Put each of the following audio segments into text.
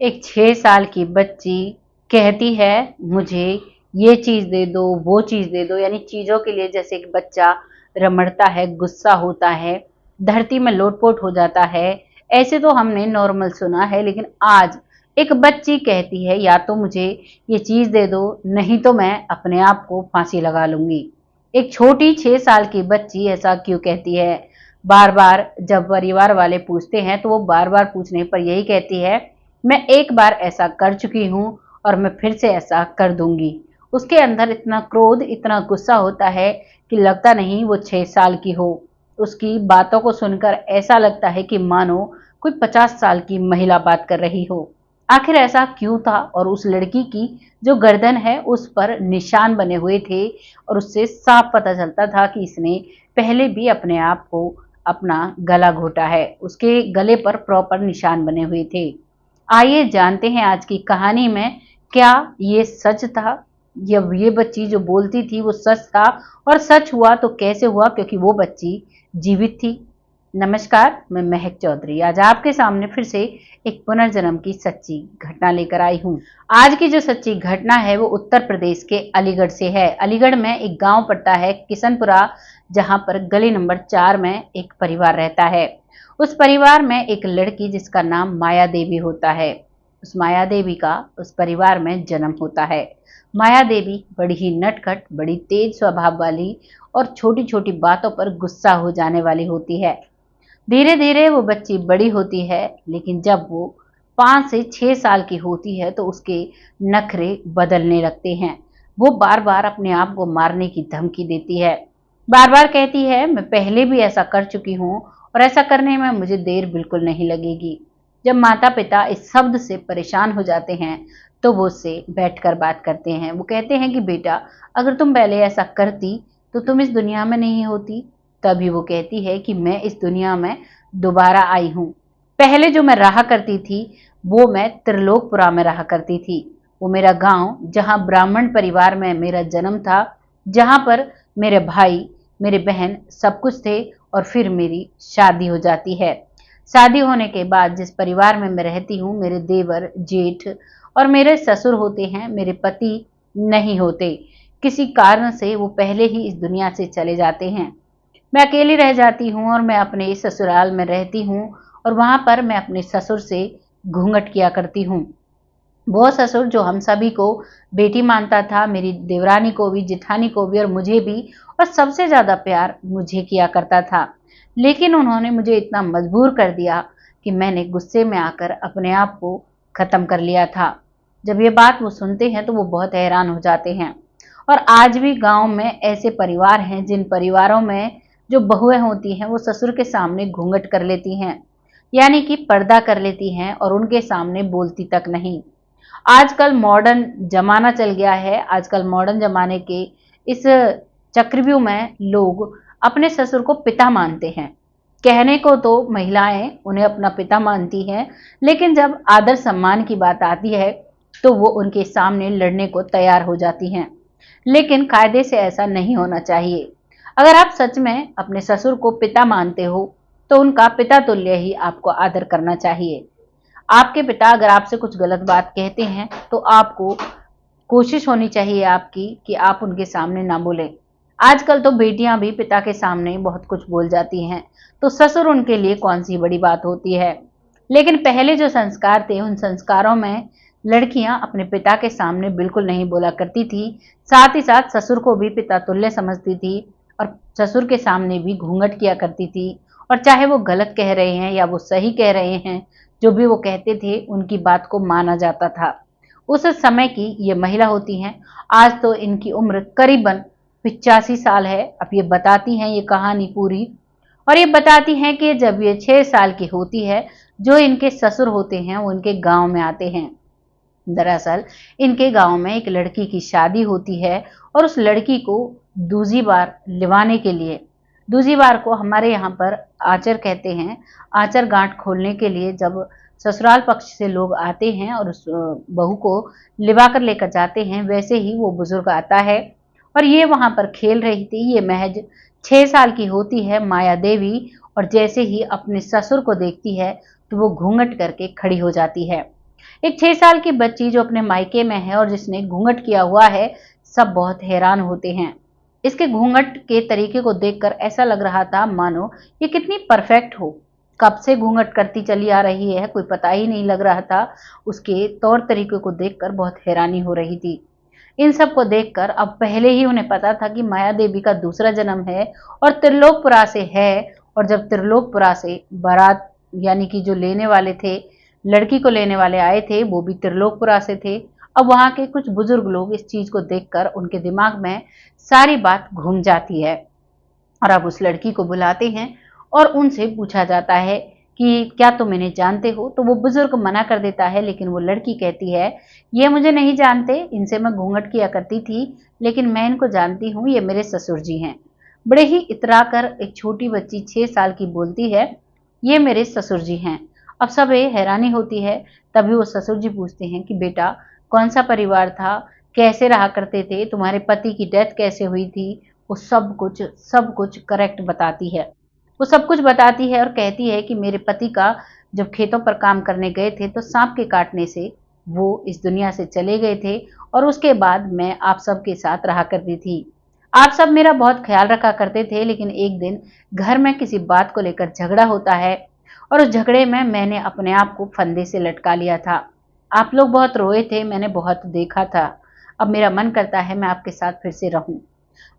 एक 6 साल की बच्ची कहती है मुझे ये चीज़ दे दो, वो चीज़ दे दो, यानी चीज़ों के लिए जैसे एक बच्चा रमड़ता है, गुस्सा होता है, धरती में लोट-पोट हो जाता है, ऐसे तो हमने नॉर्मल सुना है, लेकिन आज एक बच्ची कहती है या तो मुझे ये चीज़ दे दो, नहीं तो मैं अपने आप को फांसी लगा लूँगी। एक छोटी 6 साल की बच्ची ऐसा क्यों कहती है? बार-बार जब परिवार वाले पूछते हैं, तो वो बार-बार पूछने पर यही कहती है, मैं एक बार ऐसा कर चुकी हूँ और मैं फिर से ऐसा कर दूँगी। उसके अंदर इतना क्रोध, इतना गुस्सा होता है कि लगता नहीं वो 6 साल की हो। उसकी बातों को सुनकर ऐसा लगता है कि मानो कोई 50 साल की महिला बात कर रही हो। आखिर ऐसा क्यों था? और उस लड़की की जो गर्दन है उस पर निशान बने हुए थे और उससे साफ पता चलता था कि इसने पहले भी अपने आप को अपना गला घोटा है। उसके गले पर प्रॉपर निशान बने हुए थे। आइए जानते हैं आज की कहानी में क्या ये सच था या ये बच्ची जो बोलती थी वो सच था, और सच हुआ तो कैसे हुआ, क्योंकि वो बच्ची जीवित थी। नमस्कार, मैं महक चौधरी आज आपके सामने फिर से एक पुनर्जन्म की सच्ची घटना लेकर आई हूँ। आज की जो सच्ची घटना है वो उत्तर प्रदेश के अलीगढ़ से है। अलीगढ़ में एक गांव पड़ता है किशनपुरा, जहां पर गली नंबर 4 में एक परिवार रहता है। उस परिवार में एक लड़की जिसका नाम माया देवी होता है। उस माया देवी का उस परिवार में जन्म होता है। माया देवी बड़ी ही नटखट, बड़ी तेज स्वभाव वाली और छोटी-छोटी बातों पर गुस्सा हो जाने वाली होती है। धीरे-धीरे वो बच्ची बड़ी होती है, लेकिन जब वो 5 से 6 साल की होती है तो उसके नखरे बदलने लगते हैं। वो बार-बार अपने आप को मारने की धमकी देती है। बार-बार कहती है मैं पहले भी ऐसा कर चुकी हूँ और ऐसा करने में मुझे देर बिल्कुल नहीं लगेगी। जब माता-पिता इस शब्द से परेशान हो जाते हैं, तो वो उससे बैठकर बात करते हैं। वो कहते हैं कि बेटा, अगर तुम पहले ऐसा करती तो तुम इस दुनिया में नहीं होती। तभी वो कहती है कि मैं इस दुनिया में दोबारा आई हूँ। पहले जो मैं रहा करती थी, वो मैं त्रिलोकपुरा में रहा करती थी। वो मेरा गाँव, जहाँ ब्राह्मण परिवार में मेरा जन्म था, जहाँ पर मेरे भाई, मेरे बहन सब कुछ थे, और फिर मेरी शादी हो जाती है। शादी होने के बाद जिस परिवार में मैं रहती हूँ, मेरे देवर, जेठ और मेरे ससुर होते हैं, मेरे पति नहीं होते। किसी कारण से वो पहले ही इस दुनिया से चले जाते हैं। मैं अकेली रह जाती हूँ और मैं अपने इस ससुराल में रहती हूँ, और वहाँ पर मैं अपने ससुर से घूंघट किया करती हूँ। वो ससुर जो हम सभी को बेटी मानता था, मेरी देवरानी को भी, जेठानी को भी और मुझे भी, और सबसे ज़्यादा प्यार मुझे किया करता था। लेकिन उन्होंने मुझे इतना मजबूर कर दिया कि मैंने गुस्से में आकर अपने आप को ख़त्म कर लिया था। जब ये बात वो सुनते हैं तो वो बहुत हैरान हो जाते हैं। और आज भी गाँव में ऐसे परिवार हैं जिन परिवारों में जो बहुएँ होती हैं वो ससुर के सामने घूंघट कर लेती हैं, यानी कि पर्दा कर लेती हैं और उनके सामने बोलती तक नहीं। आजकल मॉडर्न ज़माना चल गया है। आजकल मॉडर्न ज़माने के इस चक्रव्यूह में लोग अपने ससुर को पिता मानते हैं। कहने को तो महिलाएं उन्हें अपना पिता मानती हैं, लेकिन जब आदर सम्मान की बात आती है तो वो उनके सामने लड़ने को तैयार हो जाती हैं। लेकिन कायदे से ऐसा नहीं होना चाहिए। अगर आप सच में अपने ससुर को पिता मानते हो, तो उनका पिता तुल्य ही आपको आदर करना चाहिए। आपके पिता अगर आपसे कुछ गलत बात कहते हैं, तो आपको कोशिश होनी चाहिए आपकी कि आप उनके सामने ना बोलें। आजकल तो बेटियां भी पिता के सामने बहुत कुछ बोल जाती हैं, तो ससुर उनके लिए कौन सी बड़ी बात होती है। लेकिन पहले जो संस्कार थे, उन संस्कारों में लड़कियां अपने पिता के सामने बिल्कुल नहीं बोला करती थी। साथ ही साथ ससुर को भी पिता तुल्य समझती थी और ससुर के सामने भी घूंघट किया करती थी। और चाहे वो गलत कह रहे हैं या वो सही कह रहे हैं, जो भी वो कहते थे उनकी बात को माना जाता था। उस समय की ये महिला होती हैं। आज तो इनकी उम्र करीबन 85 साल है। अब ये बताती हैं ये कहानी पूरी, और ये बताती हैं कि जब ये 6 साल की होती है, जो इनके ससुर होते हैं वो इनके गांव में आते हैं। दरअसल इनके गांव में एक लड़की की शादी होती है, और उस लड़की को दूजी बार लिवाने के लिए, दूजी बार को हमारे यहाँ पर आचर कहते हैं, आचर गांठ खोलने के लिए जब ससुराल पक्ष से लोग आते हैं और उस बहू को लिवा कर लेकर जाते हैं, वैसे ही वो बुजुर्ग आता है। और ये वहां पर खेल रही थी। ये महज 6 साल की होती है माया देवी, और जैसे ही अपने ससुर को देखती है तो वो घूंघट करके खड़ी हो जाती है। एक 6 साल की बच्ची जो अपने मायके में है और जिसने घूंघट किया हुआ है, सब बहुत हैरान होते हैं। इसके घूंघट के तरीके को देखकर ऐसा लग रहा था मानो ये कितनी परफेक्ट हो। कब से घूंघट करती चली आ रही है, कोई पता ही नहीं लग रहा था। उसके तौर तरीके को देखकर बहुत हैरानी हो रही थी। इन सब को देखकर अब पहले ही उन्हें पता था कि माया देवी का दूसरा जन्म है और त्रिलोकपुरा से है। और जब त्रिलोकपुरा से बारात यानी कि जो लेने वाले थे, लड़की को लेने वाले आए थे, वो भी त्रिलोकपुरा से थे। अब वहां के कुछ बुजुर्ग लोग इस चीज को देखकर उनके दिमाग में सारी बात घूम जाती है और अब उस लड़की को बुलाते हैं और उनसे पूछा जाता है कि क्या तुम इन्हें जानते हो। तो वो बुजुर्ग मना कर देता है, लेकिन वो लड़की कहती है ये मुझे नहीं जानते, इनसे मैं घूंघट किया करती थी, लेकिन मैं इनको जानती हूँ, ये मेरे ससुर जी हैं। बड़े ही इतरा कर एक छोटी बच्ची 6 साल की बोलती है ये मेरे ससुर जी हैं। अब सब हैरानी होती है। तभी वो ससुर जी पूछते हैं कि बेटा कौन सा परिवार था, कैसे रहा करते थे, तुम्हारे पति की डेथ कैसे हुई थी। वो सब कुछ करेक्ट बताती है। वो सब कुछ बताती है और कहती है कि मेरे पति का जब खेतों पर काम करने गए थे तो सांप के काटने से वो इस दुनिया से चले गए थे और उसके बाद मैं आप सबके साथ रहा करती थी। आप सब मेरा बहुत ख्याल रखा करते थे, लेकिन एक दिन घर में किसी बात को लेकर झगड़ा होता है और उस झगड़े में मैंने अपने आप को फंदे से लटका लिया था। आप लोग बहुत रोए थे, मैंने बहुत देखा था। अब मेरा मन करता है मैं आपके साथ फिर से रहूं।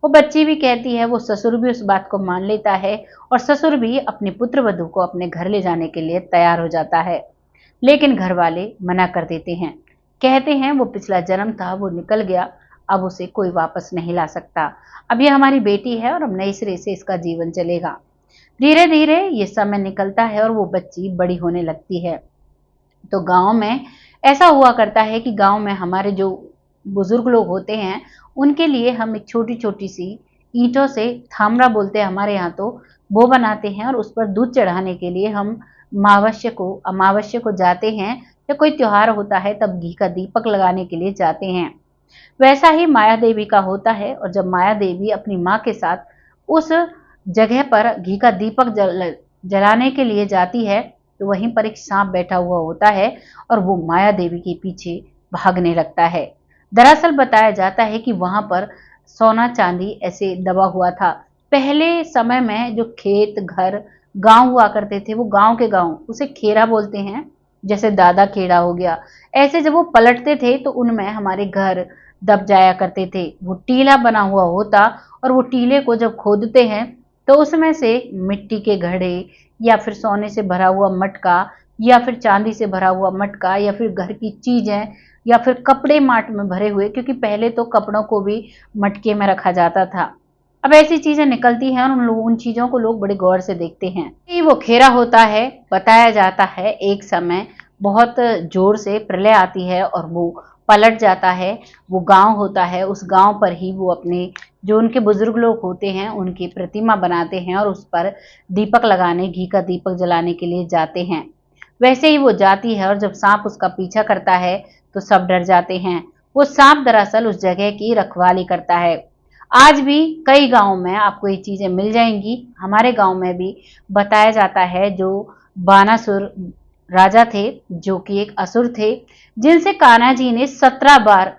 वो बच्ची भी कहती है, वो ससुर भी उस बात को मान लेता है और ससुर भी अपने पुत्र वधू को अपने घर ले जाने के लिए तैयार हो जाता है। लेकिन घर वाले मना कर देते हैं, कहते हैं वो पिछला जन्म था, वो निकल गया, अब उसे कोई वापस नहीं ला सकता। अब ये हमारी बेटी है और अब नए सिरे से इसका जीवन चलेगा। धीरे धीरे ये समय निकलता है और वो बच्ची बड़ी होने लगती है। तो गांव में ऐसा हुआ करता है कि गांव में हमारे जो बुजुर्ग लोग होते हैं उनके लिए हम एक छोटी छोटी सी ईंटों से, थामरा बोलते हैं हमारे यहाँ, तो वो बनाते हैं और उस पर दूध चढ़ाने के लिए हम अमावस्या को जाते हैं, या कोई त्योहार होता है तब घी का दीपक लगाने के लिए जाते हैं। वैसा ही माया देवी का होता है और जब माया देवी अपनी माँ के साथ उस जगह पर घी का दीपक जलाने के लिए जाती है तो वहीं पर एक सांप बैठा हुआ होता है और वो माया देवी के पीछे भागने लगता है। दरअसल बताया जाता है कि वहां पर सोना चांदी ऐसे दबा हुआ था। पहले समय में जो खेत घर गांव हुआ करते थे, वो गांव के गांव उसे खेरा बोलते हैं, जैसे दादा खेड़ा हो गया। ऐसे जब वो पलटते थे तो उनमें हमारे घर दब जाया करते थे। वो टीला बना हुआ होता और वो टीले को जब खोदते हैं तो उसमें से मिट्टी के घड़े या फिर सोने से भरा हुआ मटका या फिर चांदी से भरा हुआ मटका या फिर घर की चीजें या फिर कपड़े माट में भरे हुए, क्योंकि पहले तो कपड़ों को भी मटके में रखा जाता था। अब ऐसी चीजें निकलती हैं और उन चीजों को लोग बड़े गौर से देखते हैं। ये वो खेरा होता है। बताया जाता है एक समय बहुत जोर से प्रलय आती है और वो पलट जाता है। वो गांव होता है, उस गांव पर ही वो अपने जो उनके बुजुर्ग लोग होते हैं उनकी प्रतिमा बनाते हैं और उस पर दीपक लगाने, घी का दीपक जलाने के लिए जाते हैं। वैसे ही वो जाती है और जब सांप उसका पीछा करता है तो सब डर जाते हैं। वो सांप दरअसल उस जगह की रखवाली करता है। आज भी कई गांवों में आपको ये चीजें मिल जाएंगी। हमारे गांव में भी बताया जाता है जो बानासुर राजा थे, जो कि एक असुर थे, जिनसे कान्हा जी ने 17 बार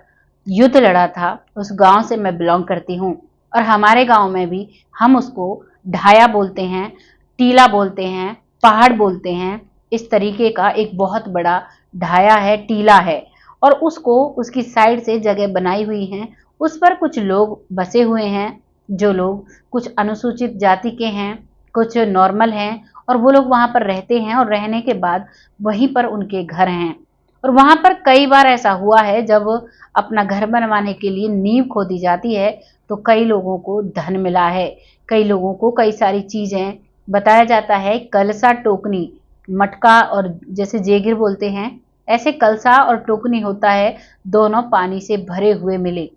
युद्ध लड़ा था, उस गांव से मैं बिलोंग करती हूँ। और हमारे गांव में भी हम उसको ढाया बोलते हैं, टीला बोलते हैं, पहाड़ बोलते हैं। इस तरीके का एक बहुत बड़ा ढाया है, टीला है और उसको उसकी साइड से जगह बनाई हुई है। उस पर कुछ लोग बसे हुए हैं, जो लोग कुछ अनुसूचित जाति के हैं, कुछ नॉर्मल हैं, और वो लोग वहां पर रहते हैं और रहने के बाद वहीं पर उनके घर हैं। और वहां पर कई बार ऐसा हुआ है जब अपना घर बनवाने के लिए नींव खोदी जाती है तो कई लोगों को धन मिला है, कई लोगों को कई सारी चीजें। बताया जाता है कलसा टोकनी, मटका और जैसे जेगिर बोलते हैं, ऐसे कलसा और टोकनी होता है, दोनों पानी से भरे हुए मिले।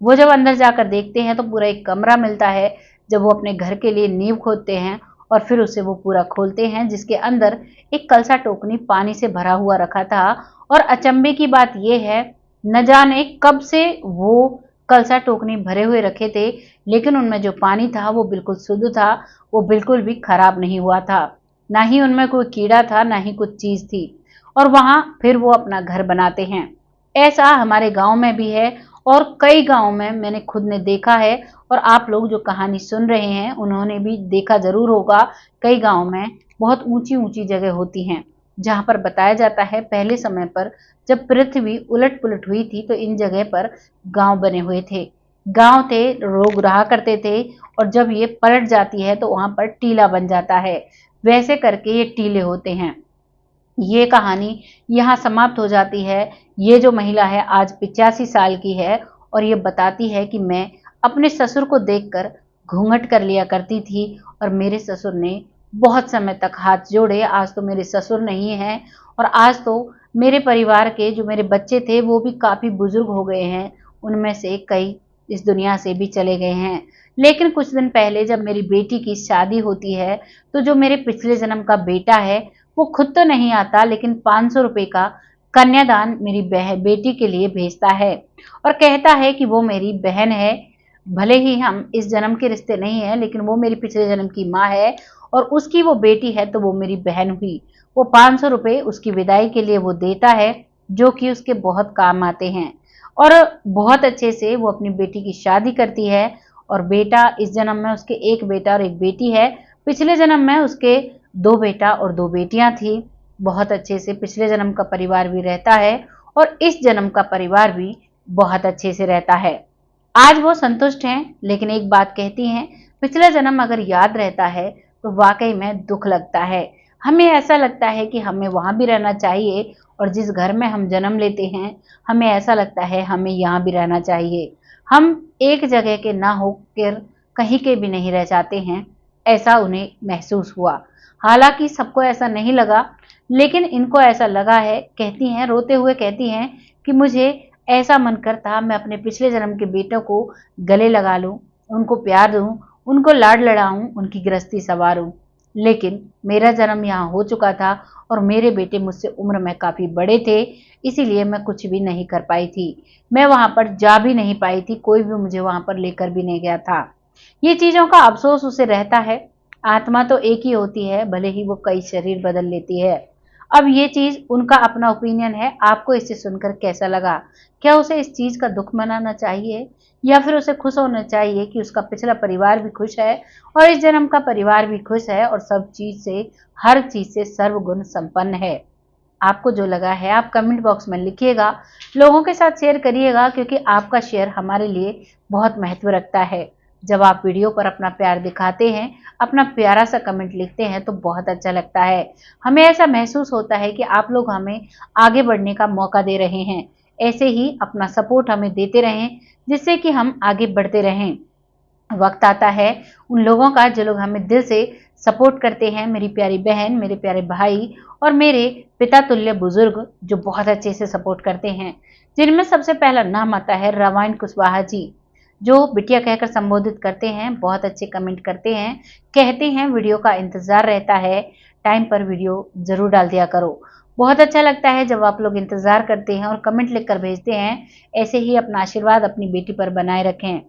वो जब अंदर जाकर देखते हैं तो पूरा एक कमरा मिलता है। जब वो अपने घर के लिए नींव खोदते हैं और फिर उसे वो पूरा खोलते हैं, जिसके अंदर एक कलसा टोकनी पानी से भरा हुआ रखा था। और अचंभे की बात यह है, न जाने कब से वो कलसा टोकनी भरे हुए रखे थे, लेकिन उनमें जो पानी था वो बिल्कुल शुद्ध था, वो बिल्कुल भी खराब नहीं हुआ था। ना ही उनमें कोई कीड़ा था, ना ही कुछ चीज थी। और वहां फिर वो अपना घर बनाते हैं। ऐसा हमारे गांव में भी है और कई गांव में मैंने खुद ने देखा है, और आप लोग जो कहानी सुन रहे हैं उन्होंने भी देखा जरूर होगा। कई गांव में बहुत ऊंची ऊंची जगह होती हैं जहां पर बताया जाता है पहले समय पर जब पृथ्वी उलट पुलट हुई थी तो इन जगह पर गांव बने हुए थे। गांव थे, लोग रहा करते थे, और जब ये पलट जाती है तो वहां पर टीला बन जाता है। वैसे करके ये टीले होते हैं। ये कहानी यहाँ समाप्त हो जाती है। ये जो महिला है आज 85 साल की है और ये बताती है कि मैं अपने ससुर को देखकर घूंघट कर लिया करती थी और मेरे ससुर ने बहुत समय तक हाथ जोड़े। आज तो मेरे ससुर नहीं है और आज तो मेरे परिवार के जो मेरे बच्चे थे वो भी काफी बुजुर्ग हो गए हैं, उनमें से कई इस दुनिया से भी चले गए हैं। लेकिन कुछ दिन पहले जब मेरी बेटी की शादी होती है तो जो मेरे पिछले जन्म का बेटा है वो खुद तो नहीं आता, लेकिन 500 रुपए का कन्यादान मेरी बेटी के लिए भेजता है और कहता है कि वो मेरी बहन है। भले ही हम इस जन्म के रिश्ते नहीं है, लेकिन वो मेरी पिछले जन्म की माँ है और उसकी वो बेटी है तो वो मेरी बहन हुई। वो 500 रुपए उसकी विदाई के लिए वो देता है, जो कि उसके बहुत काम आते हैं, और बहुत अच्छे से वो अपनी बेटी की शादी करती है। और बेटा, इस जन्म में उसके एक बेटा और एक बेटी है, पिछले जन्म में उसके दो बेटा और दो बेटियां थी। बहुत अच्छे से पिछले जन्म का परिवार भी रहता है और इस जन्म का परिवार भी बहुत अच्छे से रहता है। आज वो संतुष्ट हैं, लेकिन एक बात कहती हैं, पिछला जन्म अगर याद रहता है तो वाकई में दुख लगता है। हमें ऐसा लगता है कि हमें वहां भी रहना चाहिए और जिस घर में हम जन्म लेते हैं हमें ऐसा लगता है हमें यहाँ भी रहना चाहिए। हम एक जगह के ना होकर कहीं के भी नहीं रह जाते हैं, ऐसा उन्हें महसूस हुआ। हालांकि सबको ऐसा नहीं लगा, लेकिन इनको ऐसा लगा है। कहती हैं, रोते हुए कहती हैं कि मुझे ऐसा मन करता मैं अपने पिछले जन्म के बेटों को गले लगा लूं, उनको प्यार दूं, उनको लाड लड़ाऊं, उनकी गृहस्थी संवारूं। लेकिन मेरा जन्म यहाँ हो चुका था और मेरे बेटे मुझसे उम्र में काफी बड़े थे, इसीलिए मैं कुछ भी नहीं कर पाई थी। मैं वहां पर जा भी नहीं पाई थी, कोई भी मुझे वहां पर लेकर भी नहीं गया था। ये चीजों का अफसोस उसे रहता है। आत्मा तो एक ही होती है, भले ही वो कई शरीर बदल लेती है। अब ये चीज उनका अपना ओपिनियन है, आपको इसे सुनकर कैसा लगा? क्या उसे इस चीज का दुख मनाना चाहिए या फिर उसे खुश होना चाहिए कि उसका पिछला परिवार भी खुश है और इस जन्म का परिवार भी खुश है और सब चीज से, हर चीज से सर्वगुण संपन्न है? आपको जो लगा है आप कमेंट बॉक्स में लिखिएगा, लोगों के साथ शेयर करिएगा, क्योंकि आपका शेयर हमारे लिए बहुत महत्व रखता है। जब आप वीडियो पर अपना प्यार दिखाते हैं, अपना प्यारा सा कमेंट लिखते हैं तो बहुत अच्छा लगता है। हमें ऐसा महसूस होता है कि आप लोग हमें आगे बढ़ने का मौका दे रहे हैं। ऐसे ही अपना सपोर्ट हमें देते रहें, जिससे कि हम आगे बढ़ते रहें। वक्त आता है उन लोगों का जो लोग हमें दिल से सपोर्ट करते हैं, मेरी प्यारी बहन, मेरे प्यारे भाई और मेरे पिता तुल्य बुजुर्ग जो बहुत अच्छे से सपोर्ट करते हैं, जिनमें सबसे पहला नाम आता है रामायण कुशवाहा जी, जो बिटिया कहकर संबोधित करते हैं, बहुत अच्छे कमेंट करते हैं, कहते हैं वीडियो का इंतजार रहता है, टाइम पर वीडियो जरूर डाल दिया करो। बहुत अच्छा लगता है जब आप लोग इंतजार करते हैं और कमेंट लिखकर भेजते हैं। ऐसे ही अपना आशीर्वाद अपनी बेटी पर बनाए रखें।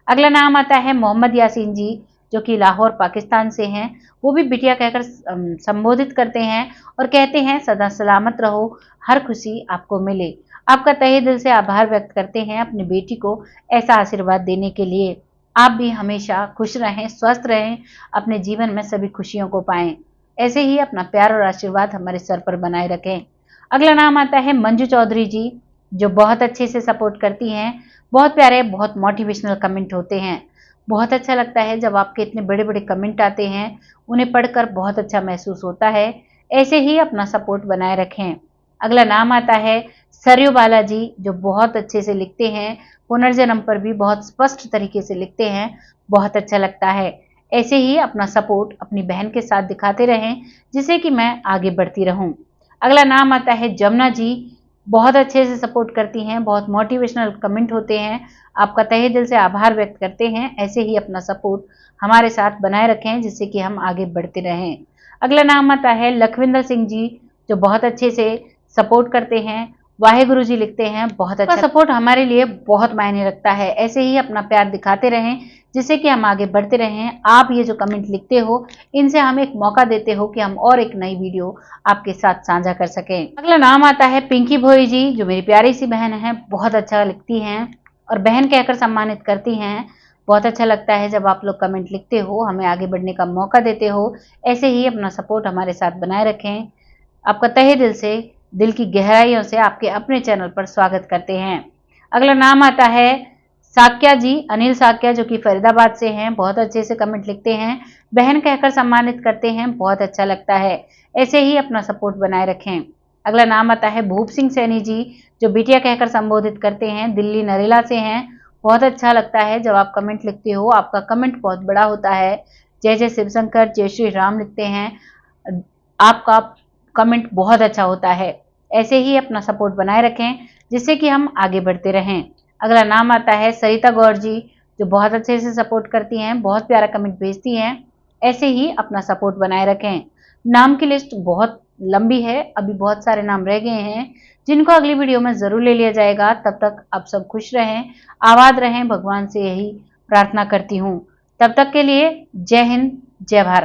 अगला नाम आता है मोहम्मद यासीन जी, जो कि लाहौर पाकिस्तान से हैं। वो भी बिटिया कहकर संबोधित करते हैं और कहते हैं सदा सलामत रहो, हर खुशी आपको मिले। आपका तहे दिल से आभार व्यक्त करते हैं अपनी बेटी को ऐसा आशीर्वाद देने के लिए। आप भी हमेशा खुश रहें, स्वस्थ रहें, अपने जीवन में सभी खुशियों को पाएं। ऐसे ही अपना प्यार और आशीर्वाद हमारे सर पर बनाए रखें। अगला नाम आता है मंजू चौधरी जी, जो बहुत अच्छे से सपोर्ट करती हैं। बहुत प्यारे, बहुत मोटिवेशनल कमेंट होते हैं। बहुत अच्छा लगता है जब आपके इतने बड़े बड़े कमेंट आते हैं, उन्हें पढ़कर बहुत अच्छा महसूस होता है। ऐसे ही अपना सपोर्ट बनाए रखें। अगला नाम आता है सरयू बालाजी, जो बहुत अच्छे से लिखते हैं, पुनर्जन्म पर भी बहुत स्पष्ट तरीके से लिखते हैं, बहुत अच्छा लगता है। ऐसे ही अपना सपोर्ट अपनी बहन के साथ दिखाते रहें, जिससे कि मैं आगे बढ़ती रहूं। अगला नाम आता है जमुना जी, बहुत अच्छे से सपोर्ट करती हैं, बहुत मोटिवेशनल कमेंट होते हैं, आपका तहे दिल से आभार व्यक्त करते हैं। ऐसे ही अपना सपोर्ट हमारे साथ बनाए रखें, जिससे कि हम आगे बढ़ते रहें। अगला नाम आता है लखविंदर सिंह जी, जो बहुत अच्छे से सपोर्ट करते हैं, वाहेगुरु जी लिखते हैं, बहुत अच्छा सपोर्ट हमारे लिए बहुत मायने रखता है। ऐसे ही अपना प्यार दिखाते रहें, जिससे कि हम आगे बढ़ते रहें। आप ये जो कमेंट लिखते हो, इनसे हम एक मौका देते हो कि हम और एक नई वीडियो आपके साथ साझा कर सकें। अगला नाम आता है पिंकी भोई जी, जो मेरी प्यारी सी बहन है, बहुत अच्छा लिखती हैं और बहन कहकर सम्मानित करती हैं। बहुत अच्छा लगता है जब आप लोग कमेंट लिखते हो, हमें आगे बढ़ने का मौका देते हो। ऐसे ही अपना सपोर्ट हमारे साथ बनाए रखें। आपका तहे दिल से, दिल की गहराइयों से आपके अपने चैनल पर स्वागत करते हैं। अगला नाम आता है साक्या जी, अनिल साक्या, जो कि फरीदाबाद से हैं। बहुत अच्छे से कमेंट लिखते हैं, बहन कहकर सम्मानित करते हैं, बहुत अच्छा लगता है। ऐसे ही अपना सपोर्ट बनाए रखें। अगला नाम आता है भूप सिंह सैनी जी, जो बिटिया कहकर संबोधित करते हैं, दिल्ली नरेला से हैं। बहुत अच्छा लगता है जब आप कमेंट लिखते हो, आपका कमेंट बहुत बड़ा होता है। जय जय शिवशंकर, जय श्री राम लिखते हैं, आपका कमेंट बहुत अच्छा होता है। ऐसे ही अपना सपोर्ट बनाए रखें, जिससे कि हम आगे बढ़ते रहें। अगला नाम आता है सरिता गौर जी, जो बहुत अच्छे से सपोर्ट करती हैं, बहुत प्यारा कमेंट भेजती हैं। ऐसे ही अपना सपोर्ट बनाए रखें। नाम की लिस्ट बहुत लंबी है, अभी बहुत सारे नाम रह गए हैं, जिनको अगली वीडियो में जरूर ले लिया जाएगा। तब तक आप सब खुश रहें, आबाद रहें, भगवान से यही प्रार्थना करती हूँ। तब तक के लिए जय हिंद, जय भारत।